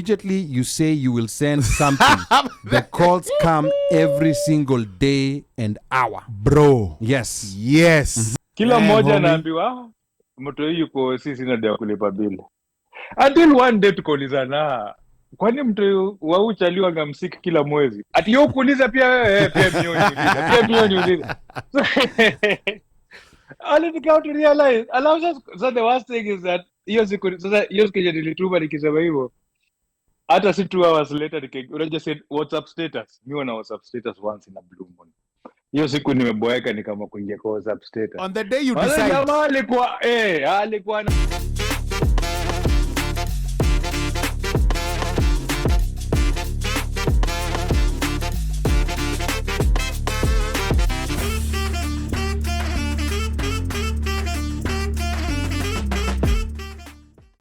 Immediately you say you will send something. The calls come every single day and hour. Bro. Yes. Yes. Kila mmoja anaambiwa mtu yuko sisi na ndio kulipa bill. Until one day tukaulizana, kwani mtu wa uchaliwa ngamsiki kila mwezi? Ati yeye kuuliza pia wewe pia milioni uliza. All it got to realize, so the worst thing is that hiyo siku nilituma nikisema hivyo. Hata si 2 hours later unajua said WhatsApp status. Mimi na WhatsApp status once in a blue moon. Hiyo siku nimeboeka ni kama kuingia kwa WhatsApp status. On the day you decide. Jamaa alikuwa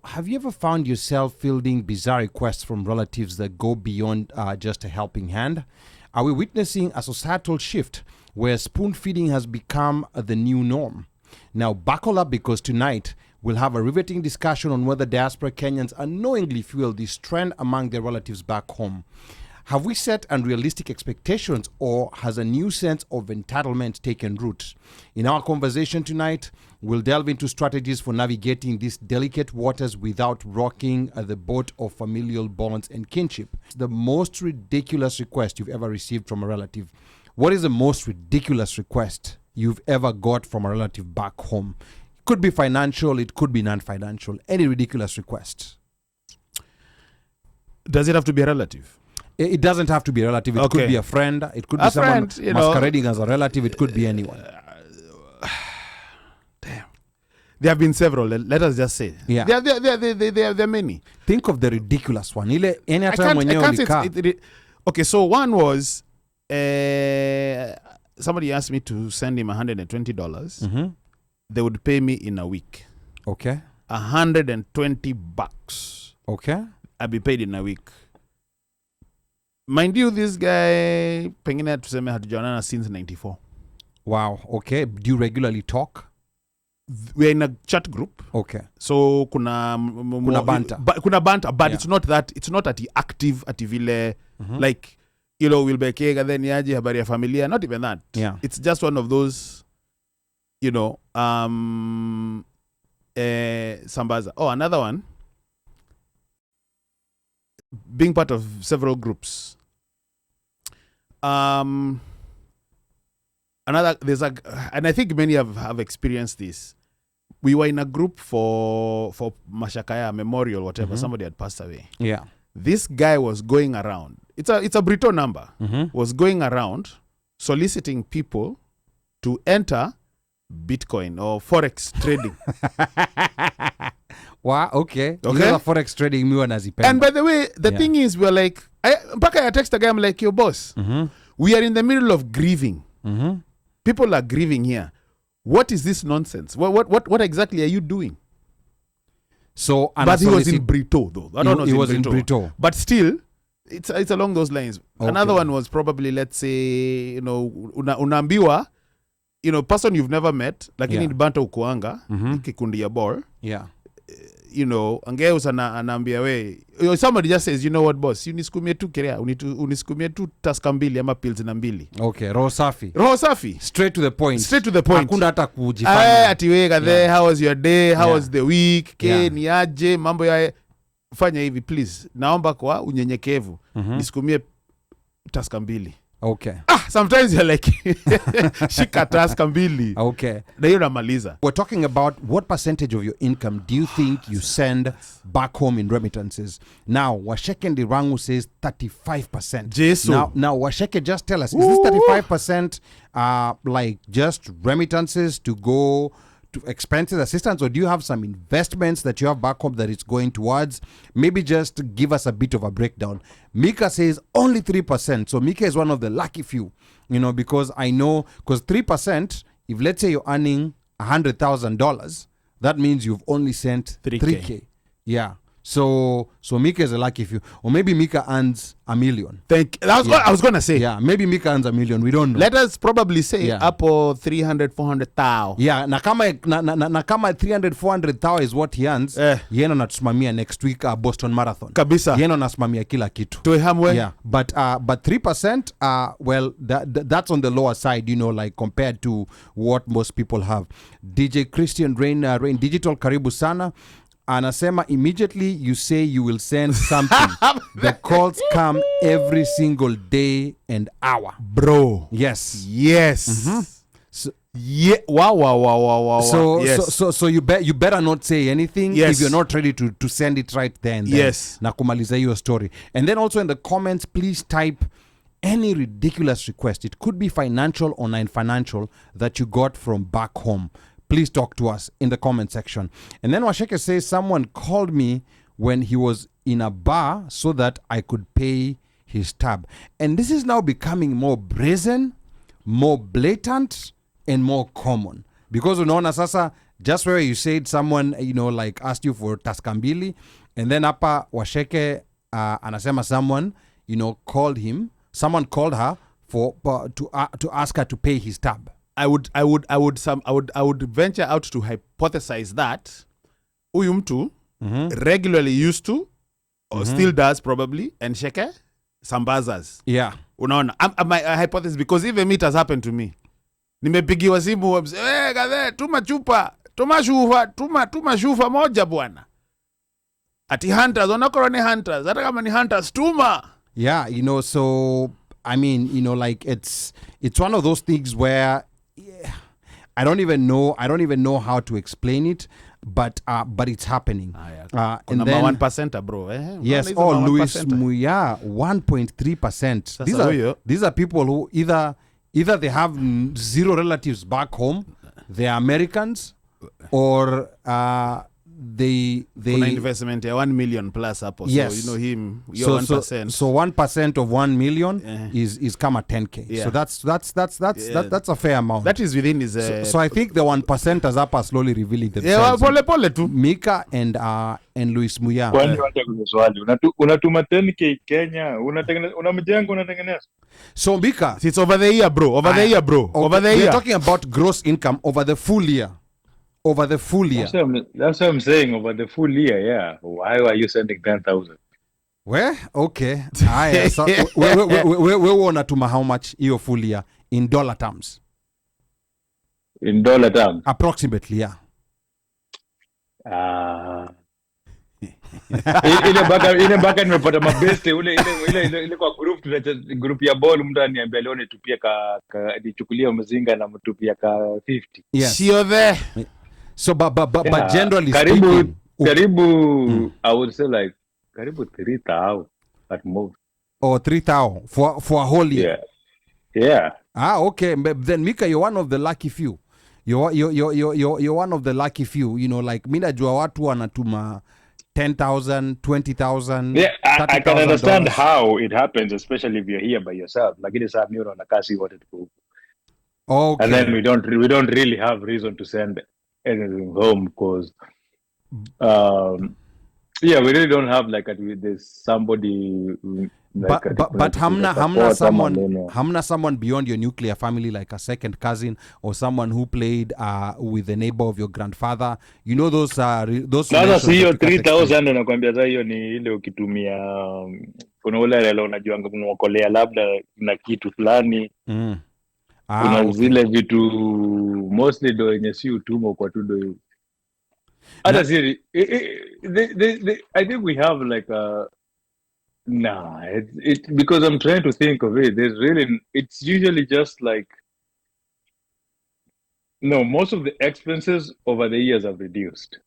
Have you ever found yourself fielding bizarre requests from relatives that go beyond just a helping hand? Are we witnessing a societal shift where spoon feeding has become the new norm? Now, buckle up, because tonight we'll have a riveting discussion on whether diaspora Kenyans unknowingly fuel this trend among their relatives back home. Have we set unrealistic expectations, or has a new sense of entitlement taken root? In our conversation tonight, we'll delve into strategies for navigating these delicate waters without rocking the boat of familial bonds and kinship. The most ridiculous request you've ever received from a relative. What is the most ridiculous request you've ever got from a relative back home? It could be financial, it could be non-financial. Any ridiculous request. Does it have to be a relative? It doesn't have to be a relative. It could be a friend. It could be someone masquerading as a relative. It could be anyone. Damn. There have been several. Let us just say. Yeah. There are many. Think of the ridiculous one. Okay, so one was somebody asked me to send him $120. Mm-hmm. They would pay me in a week. Okay. $120. Okay. I'd be paid in a week. Mind you, this guy pengine tuseme hatujaonana since 94. Wow. Okay. Do you regularly talk? We're in a chat group. Okay. So kuna banter. Kuna banter, but yeah. It's not at the active at vile like we'll be kega then yaje habari ya familia, not even that. Yeah. It's just one of those sambaza. Oh, another one. Being part of several groups. And I think many have experienced this. We were in a group for Mashakaya Memorial, whatever. Somebody had passed away. Yeah. This guy was going around. It's a Brito number. Was going around soliciting people to enter Bitcoin or Forex trading. Wow, okay. Forex trading and by the way, the thing is, we're like, I text the guy, I'm like, yo boss, we are in the middle of grieving. People are grieving here. What is this nonsense? What exactly are you doing? So, but he was in Brito though. I don't know. He was in Brito. But still, it's along those lines. Okay. Another one was probably, let's say, unaambiwa, person you've never met, lakini ni banta ukuanga, kikundi ya ball. Yeah. Angeusa anaambia we, somebody just says, you know what boss, unisukumie tu kerea, unisukumie tu taska mbili ama pills na mbili. Okay, roho safi. Straight to the point. Hakuna hata kujifanya. Ati weka there, how was your day, how was the week, ni aje, mambo ya fanya hivi please. Naomba kwa unyenyekevu. Nisukumie taska mbili. Okay. Sometimes you're like, shika taska mbili. Okay. Na hiyo namaliza. We're talking about what percentage of your income do you think you send back home in remittances? Now, Washeke Ndirangu says 35%. Jesu. Now Washeke, just tell us, is this 35% like just remittances to go to expenses, assistance, or do you have some investments that you have back home that it's going towards? Maybe just give us a bit of a breakdown. Mika says only 3%. So Mika is one of the lucky few, because I know, because 3%, if let's say you're earning $100,000, that means you've only sent 3K. Yeah. So Mika is a lucky few. Or maybe Mika earns $1 million. That's what I was going to say. Yeah, maybe Mika earns $1 million. We don't know. Let us probably say Yeah. up or 300, 400 thou. Yeah, na kama 300 400 thou is what he earns. Yeno natusimamia next week Boston Marathon. Kabisa. Yeno nasimamia kila kitu. Tuihamwe. Yeah, but 3%, well, that's on the lower side, like compared to what most people have. DJ Christian Rain Digital, karibu sana. Anasema immediately you say you will send something, the calls come every single day and hour, bro. Yes. So, yeah. Wow. Yes. So you better not say anything if you're not ready to send it right there and then. Yes. Na kumaliza hiyo story. And then also in the comments, please type any ridiculous request. It could be financial or non-financial that you got from back home. Please talk to us in the comment section. And then Washeke says someone called me when he was in a bar so that I could pay his tab. And this is now becoming more brazen, more blatant, and more common. Because unaona sasa, just where you said someone, like asked you for taskambili, and then hapa Washeke anasema someone, called called her to ask her to pay his tab. I would venture out to hypothesize that huyu mtu regularly used to or still does probably and sheke sambazas. Yeah. Unaona, my hypothesis, because even it has happened to me. Nimepigiwa simu gadhe tuma shufa moja bwana. Ati hunters wanakora ni hunters, hata kama ni hunters tuma. Yeah, so I mean, like it's one of those things where I don't even know how to explain it, but it's happening. And then 1%, bro. Yes, Louis Muya, 1.3%. These are people who either they have zero relatives back home, they are Americans, or they investment 1 million plus up. Yes. So him, your 1%. So 1% of 1 million is come at 10K. Yeah. So that's a fair amount. That is within his. So I think the 1%ers up are slowly revealing themselves. Pole tu. Mika and Luis Muya. Kwani wacha kuna swali. Unatuma 10K Kenya, unamjenga unatengeneza. So Mika, it's over the year, bro. Over the year. We're talking about gross income over the full year. Over the full year. That's what I'm saying. Over the full year, yeah. Why are you sending 10,000? Well, okay. So, we wanna tuma how much your full year in dollar terms? In dollar terms? Approximately, yeah. Ile baka nimepata mabeste ile kwa group ya ball mtu ananiambia leo nitupia nichukulia mzinga na mtupia ka 50. Yes. Sio there. So but generally speaking, karibu I would say like karibu 3,000 at most. Or 3,000 for a whole year. Yeah. Okay. Then Mika, you're one of the lucky few. You're one of the lucky few. Like mina najua watu wanatuma 10,000, 20,000. Yeah, I can understand how it happens, especially if you're here by yourself. Like it is a neuro nakasi what it could. Okay. And then we don't really have reason to send anything home because we really don't have like there's somebody like but hamna someone beyond your nuclear family, like a second cousin or someone who played with the neighbor of your grandfather, those sasa hiyo 3,000 nakwambia sasa hiyo ni ile ukitumia kuna ule leo unajua unaokolea labda na kitu fulani kuna zile vitu mostly do yenye si utumo kwa tu do hata siri I think we have like a because I'm trying to think of it. It's usually just like most of the expenses over the years have reduced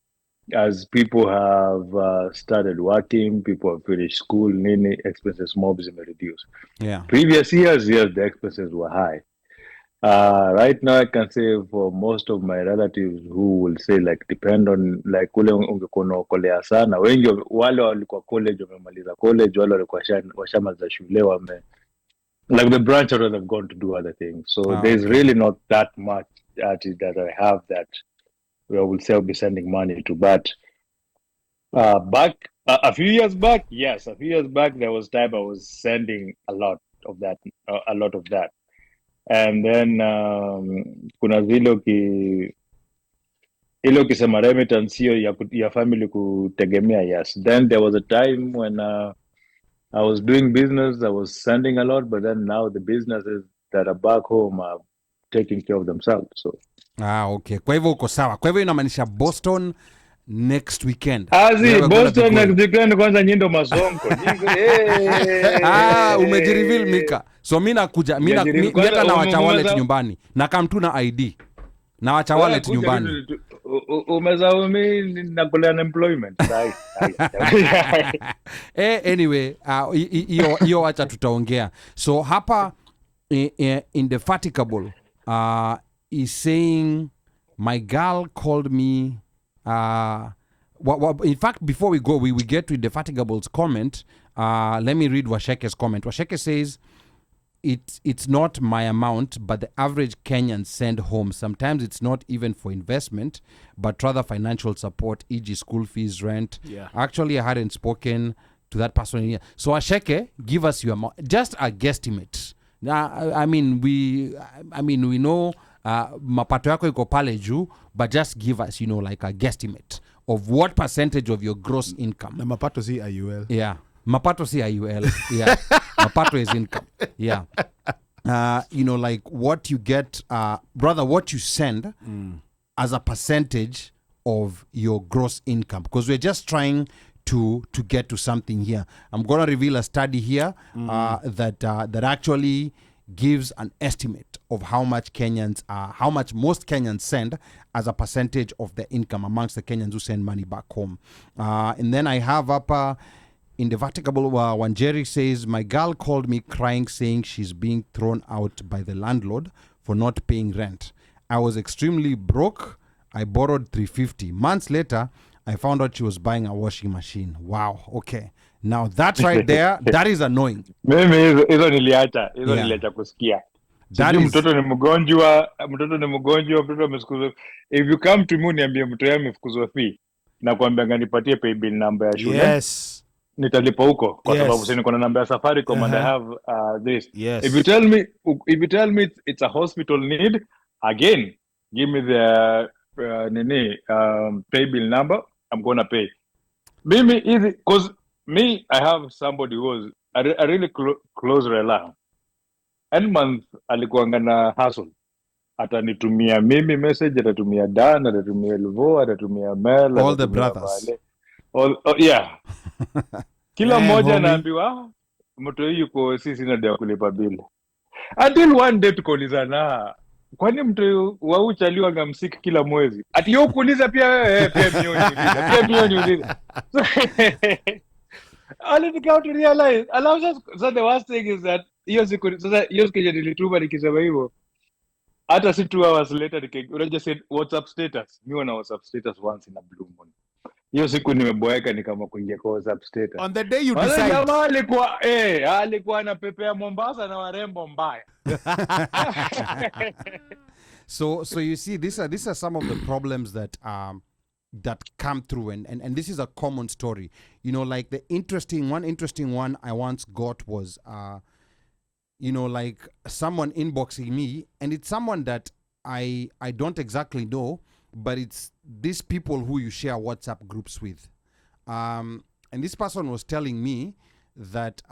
as people have started working, people have finished school, many expenses mobs have reduced. Yeah. Previous years, the expenses were high. Right now, I can say for most of my relatives who will say like depend on like ule ungekuwa kolea sana, wengi wale walikuwa college wamemaliza college, wale walikuwa washamaliza shule like the branch or they've gone to do other things. So there's really not that much that I have that I will say I'll be sending money to. But back A few years back, yes, a few years back, there was time I was sending a lot of that, and then kuna vile ile ukisema remittance hiyo ya family kutegemea, yes. Then there was a time when I was doing business, I was sending a lot, but then now the businesses that are back home are taking care of themselves. So Okay. Kwa hivyo uko sawa. Kwa hivyo inamaanisha Boston next weekend. Boston next weekend kwanza nyindo masonko. Umejireveal Mika. So mimi nakuja, mimi hata na wacha wallet nyumbani. Na kama tuna ID. Na wacha wallet nyumbani. Umezao mimi nakula unemployment. Anyway, hiyo acha tutaongea. So hapa Indefatigable is saying my girl called me in fact, before we go, we get to Indefatigable's comment. Let me read Washeke's comment. Washeke says, it's not my amount, but the average Kenyan send home. Sometimes it's not even for investment, but rather financial support, e.g. school fees, rent. Yeah. Actually, I hadn't spoken to that person here. So Washeke, give us your amount. Just a guesstimate. I mean, we know mapato yako iko pale juu, but just give us, like a guesstimate of what percentage of your gross income. Na mapato si IUL. Yeah. Mapato si IUL. Yeah. Mapato is income. Yeah. Like what you get, rather what you send as a percentage of your gross income. Because we're just trying to get to something here. I'm going to reveal a study here that actually gives an estimate of how much most Kenyans send as a percentage of their income amongst the Kenyans who send money back home. And then I have up Indefatigable Wanjeri says, my girl called me crying saying she's being thrown out by the landlord for not paying rent. I was extremely broke. I borrowed 350. Months later, I found out she was buying a washing machine. Wow. Okay. Now that's right there. That is annoying. Mimi hizo niliacha kusikia. Mtoto ni mgonjwa, mtoto amefukuzwa. If you come to me niambie mtoto yako amefukuzwa fee, na kuambia nipatie pay bill number ya shule. Yes. Nitalipa huko kwa sababu sasa niko na namba ya Safaricom and I have this. Yes. If you tell me it's a hospital need, again, give me the pay bill number, I'm going to pay. Mimi easy, because me, I have somebody who was a really close relative. End month alikuanga na hustle. Atanitumia mimi message, atatumia Dan, atatumia Elvo, atatumia Mel, all the brothers. Yeah. Kila mmoja anaambiwa mtu yuko sisi na ndio kulipa bill. Until one day tukaulizana, kwani mtu wa uchaliwa ngamsiki kila mwezi? Ati yeye kuuliza pia wewe pia milioni uliza. Only to come to realize, so the worst thing is that hiyo siku nilituma nikisema hivyo. Hata si 2 hours later unajua said WhatsApp status. Mimi wana WhatsApp status once in a blue moon. Hiyo siku nimeboeka ni kama kuingia kwa WhatsApp status. On the day you decide. Jamaa alikuwa anapepea Mombasa na warembo mbaya. So you see, these are some of the problems that come through, and this is a common story. Like the interesting one I once got was like someone inboxing me, and it's someone that I don't exactly know, but it's these people who you share WhatsApp groups with. And this person was telling me that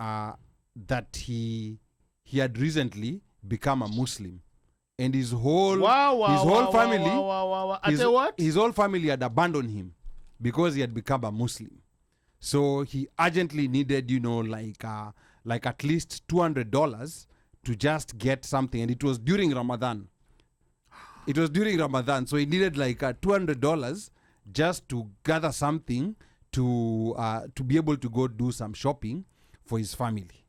he had recently become a Muslim, and his whole family had abandoned him because he had become a Muslim. So he urgently needed, like at least $200 to just get something, and it was during Ramadan. So he needed like $200 just to gather something to be able to go do some shopping for his family.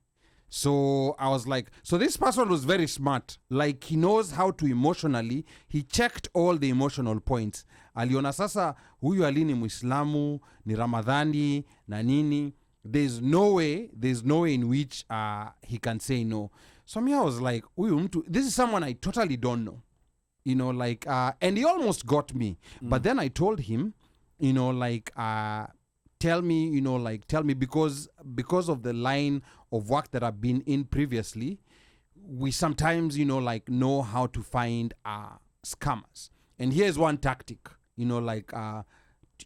So I was like, so this person was very smart. Like he knows how to emotionally, he checked all the emotional points. Aliona sasa huyu alini Muislamu, ni Ramadhani, na nini. There's no way in which he can say no. So me, I was like, this is someone I totally don't know. And he almost got me. But then I told him, tell me, because of the line of work that I've been in previously, we sometimes, know how to find scammers. And here's one tactic,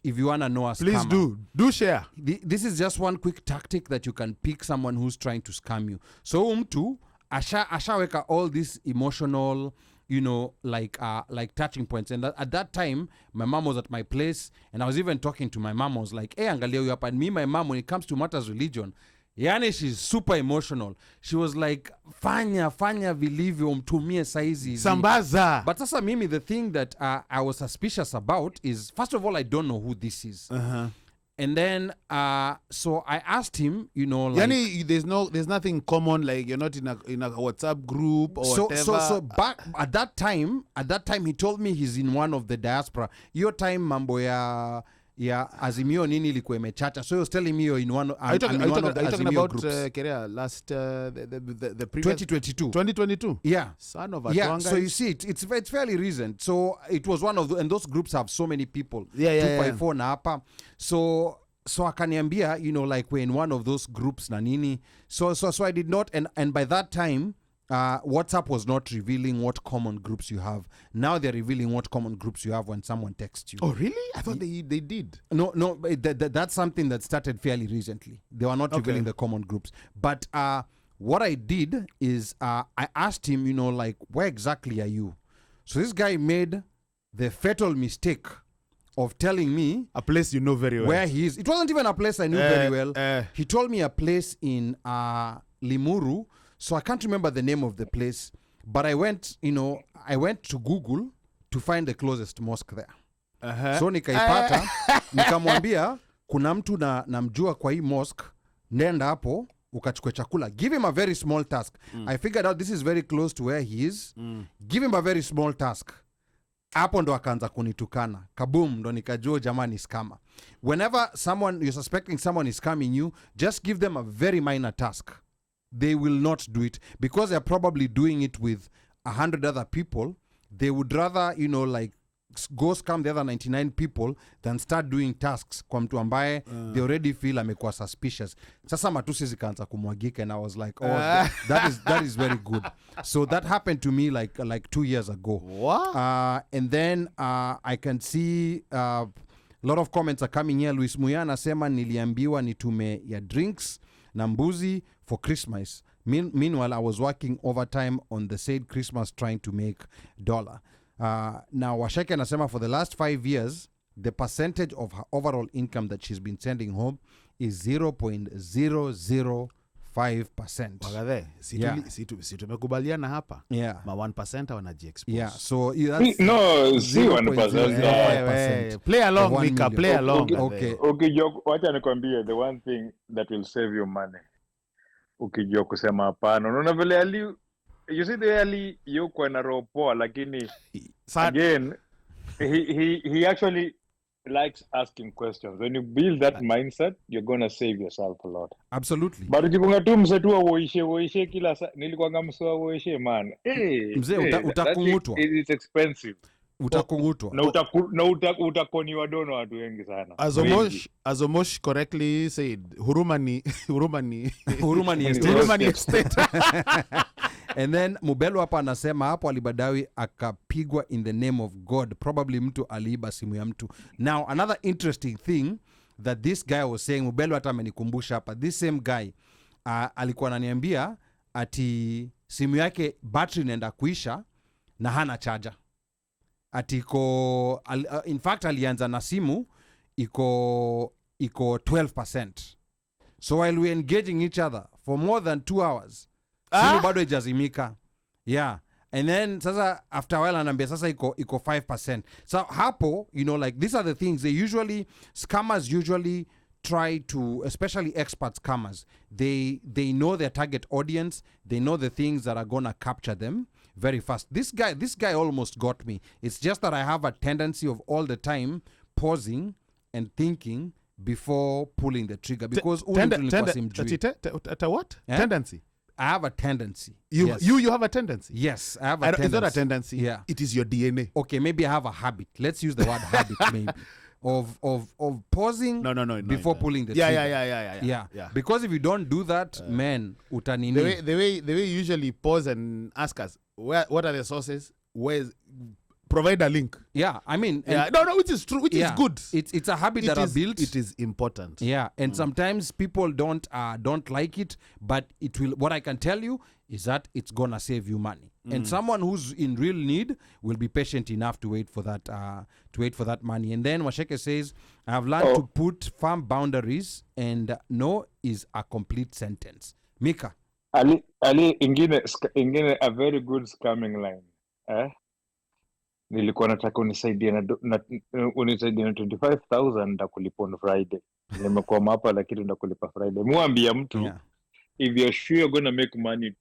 if you want to know a Please scammer. do share. This is just one quick tactic that you can pick someone who's trying to scam you. So mtu ashaweka all these emotional, like touching points. And at that time, my mom was at my place, and I was even talking to my mom. I was like, hey, angalia huyu hapa. And me, my mom, when it comes to matters religion, yani she's super emotional. She was like, fanya vilivyo mtumie saizi. Sambaza. But sasa mimi, the thing that I was suspicious about is, first of all, I don't know who this is. And then, so I asked him, Yani, there's nothing common, like you're not in a WhatsApp group or whatever. So back at that time, he told me he's in one of the diaspora. Your time mambo ya Azimio nini ilikuwa imechacha. So he was telling me you're in one. Are you talking about groups. last the previous 2022? 2022. Yeah. Son of a yeah. twanga. So you see, it's fairly recent. So it was one of the, and those groups have so many people. Yeah. 254 na hapa. So akaniambia, like we're in one of those groups na nini. So I did not, and by that time, WhatsApp was not revealing what common groups you have. Now they're revealing what common groups you have when someone texts you. Oh, really? I thought they did. No, that's something that started fairly recently. They were not revealing the common groups. But what I did is I asked him, like, where exactly are you? So this guy made the fatal mistake of telling me a place you know very well where he is. It wasn't even a place I knew very well. He told me a place in Limuru. So I can't remember the name of the place, but I went to Google to find the closest mosque there. So nikaipata, nikamwambia kuna mtu namjua kwa hii mosque, nenda hapo ukachukue chakula. Give him a very small task. I figured out this is very close to where he is. Give him a very small task. Hapo ndo akaanza kunitukana. Kaboom, ndo nikajua jamani scammer. Whenever you're suspecting someone is scamming you, just give them a very minor task. They will not do it because they're probably doing it with 100 other people. They would rather, like, go scam the other 99 people than start doing tasks kwa mtu ambaye they already feel amekuwa suspicious. Sasa matusi zikaanza kumwagika, and I was like, that is very good. So that happened to me like 2 years ago. What? And then I can see a lot of comments are coming here. Luis Muya anasema niliambiwa nitume ya drinks na mbuzi for Christmas. Meanwhile, I was working overtime on the said Christmas trying to make $1. Now, Washeke anasema for the last 5 years, the percentage of her overall income that she's been sending home is 0.005%. Wagathe, si tumekubaliana hapa. Yeah. Ma 1% wanajiexpose. Yeah, so that's No, see 1%. 0.005%. Play along, of 1 Mika, million. play along. Okay. Ukijua, wacha nikwambie, the one thing that will save you money, ukijua kusema hapana. Unaona vile you see the Ali yuko na roho poa, lakini again he actually likes asking questions. When you build that mindset, you're going to save yourself a lot. Absolutely. But ukikunga tu mse tu woishe kila saa, nilikuanga mse wa woishe man. Mzee, utakungutwa. It's expensive. Utakungutwa. Na utakoniwa dono watu wengi sana. As Omosh correctly said, hurumani estate. And then Mubelo hapa anasema hapo Alibadawi akapigwa in the name of God. Probably mtu aliiba simu ya mtu. Now, another interesting thing that this guy was saying, Mubelo hata amenikumbusha hapa, this same guy alikuwa ananiambia ati simu yake battery inaenda kuisha na hana charger. Ati in fact alianza na simu iko 12%. So while we engaging each other for more than 2 hours, simu bado ijazimika. Yeah. And then sasa after a while anambia sasa iko 5%. So hapo, like these are the things scammers usually try to, especially expert scammers, they know their target audience, they know the things that are gonna capture them very fast. This guy almost got me. It's just that I have a tendency of all the time pausing and thinking before pulling the trigger because what? Eh? Tendency. I have a tendency. You have a tendency. Yes, I have a tendency. It's not a tendency. Yeah. It is your DNA. Okay, maybe I have a habit. Let's use the word habit maybe. of pausing No, before pulling the yeah, trigger. Yeah. Because if you don't do that, man, utanini. The way you usually pause and ask us, what are the sources? Provide a link. Yeah, I mean, which is true, which is good. It's a habit that I built. It is important. Yeah, and sometimes people don't like it, but it will. What I can tell you is that it's gonna save you money. And someone who's in real need will be patient enough to wait for that money. And then Washeke says, I have learned to put firm boundaries, and no is a complete sentence. Mika. Ali ingine a very good scamming line. Nilikuwa nataka unisaidie na 25,000 ndakulipa on Friday. Nimekwama hapa lakini ndakulipa Friday. Muambia mtu, if you're sure you're going to make money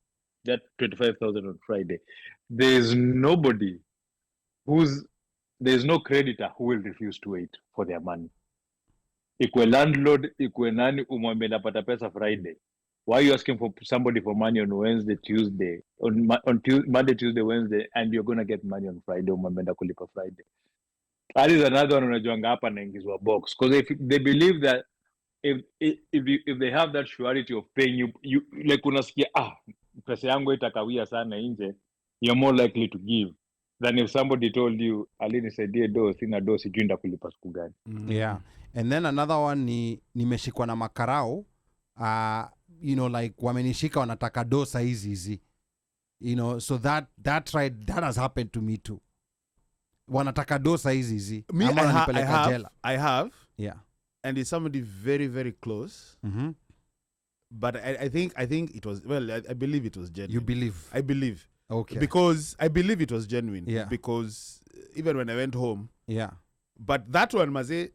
that 25,000 on Friday, there's no creditor who will refuse to wait for their money. Ikwe landlord, ikwe nani umwambie napata pesa Friday. Why are you asking for somebody for money on Monday, Tuesday, Wednesday, and you're going to get money on Friday, umwambie kulipa Friday? That is another one unajuanga hapa naingizwa box. Because if they believe that if they have that surety of paying you like unasikia pesa yangu itakawia sana nje, you're more likely to give than if somebody told you alinisaidie do sina do sijui ndakulipa siku gani. Yeah. And then another one ni nimeshikwa na makarao, like wamenishika wanataka do saa hizi. So that has happened to me too. Wanataka do saa hizi. I have. Yeah. And it's somebody very, very close. Mm-hmm. But I think it was, I believe it was genuine. You believe? I believe. Okay. Because I believe it was genuine. Yeah. Because even when I went home. Yeah. But that one, Maze,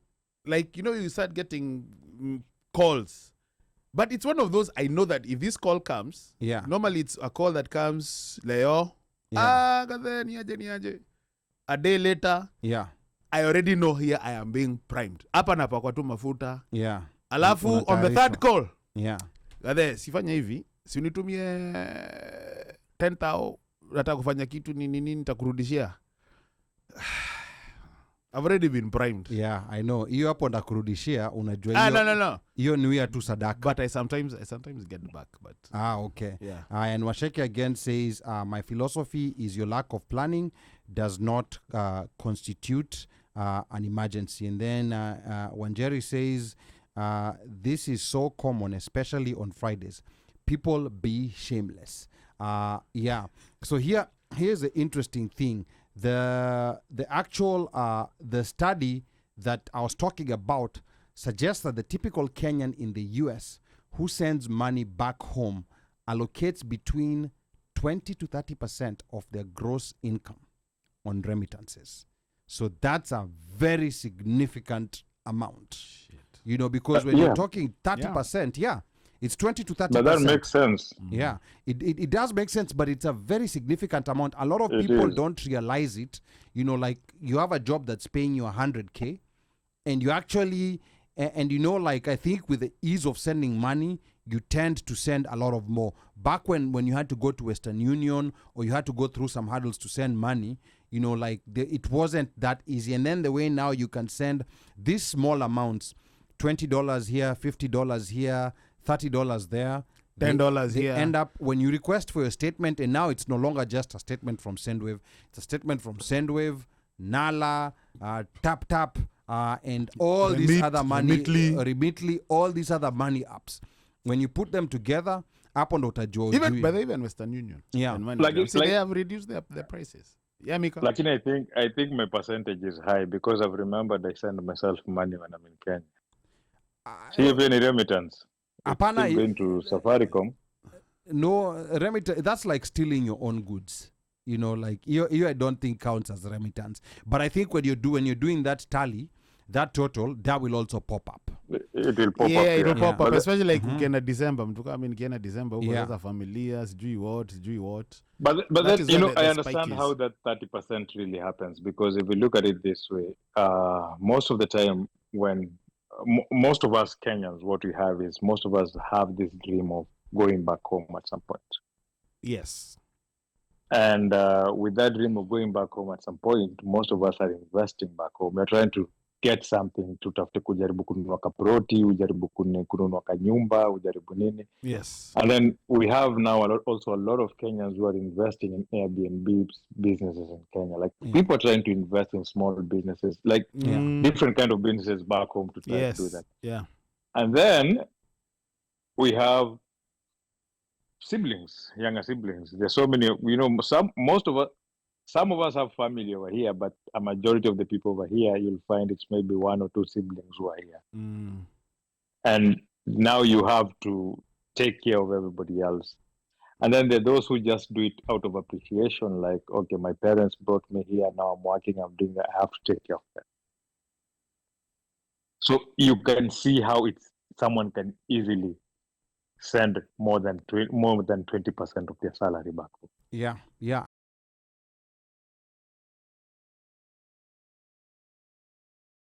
like, you start getting calls. But it's one of those, I know that if this call comes, normally it's a call that comes, Leo, niaje. A day later, I already know here I am being primed. Hapa napakwa tu mafuta. Yeah. Alafu on the third call. Yeah. Gade, sifanya hivi, si unitumie 10,000 nataka kufanya kitu nini nitakurudishia. I've already been primed. Yeah, I know. Hiyo hapo ndakurudishia unajua hiyo. No. Hiyo ni ya tu sadaka. But I sometimes get back, but okay. Yeah. And Washeke again says my philosophy is your lack of planning does not constitute an emergency. And then Wanjeri says this is so common, especially on Fridays. People be shameless. Yeah. So here's the interesting thing. The actual the study that I was talking about suggests that the typical Kenyan in the US who sends money back home allocates between 20 to 30% of their gross income on remittances. So that's a very significant amount. Shit. Because when you're talking 30%, it's 20 to 30%. But that makes sense. Yeah, it does make sense, but it's a very significant amount. A lot of people don't realize it. Like you have a job that's paying you 100K, and you actually, I think with the ease of sending money, you tend to send a lot of more. Back when you had to go to Western Union or you had to go through some hurdles to send money, it wasn't that easy. And then the way now you can send these small amounts, $20 here, $50 here, $30 there, $10 here. End up when you request for your statement, and now it's no longer just a statement from Sendwave. It's a statement from Sendwave, Nala, Tap, and all these other money, Remitly, all these other money apps. When you put them together, up on even Western Union. Yeah, they have reduced their prices. Yeah, Mika. Like I think my percentage is high because I've remembered I send myself money when I'm in Kenya. See if any remittance. Apana, going to Safaricom. No, remittance, that's like stealing your own goods. Like you I don't think counts as remittance. But I think when you're doing that tally, that total, that will also pop up. It will pop up. Yeah, it will pop up. Especially like ukienda December. Nikienda December, sasa familia, sijui what. But then, I understand how that 30% really happens. Because if we look at it this way, most of the time when most of us Kenyans, what we have is most of us have this dream of going back home at some point. Yes. And with that dream of going back home at some point, most of us are investing back home. We're trying to get something, tutafute kujaribu kununua kaproti, ujaribu kununua kanyumba, ujaribu nini. Yes. And then we have now also a lot of Kenyans who are investing in Airbnb businesses in Kenya. Like people are trying to invest in small businesses, like different kind of businesses back home to try to do that. Yeah. And then we have siblings, younger siblings. There's so many, some of us have family over here, but a majority of the people over here, you'll find it's maybe one or two siblings who are here. And now you have to take care of everybody else. And then there are those who just do it out of appreciation, like, okay, my parents brought me here, now I'm working, I'm doing that, I have to take care of them. So you can see how someone can easily send more than 20% of their salary back home. Yeah.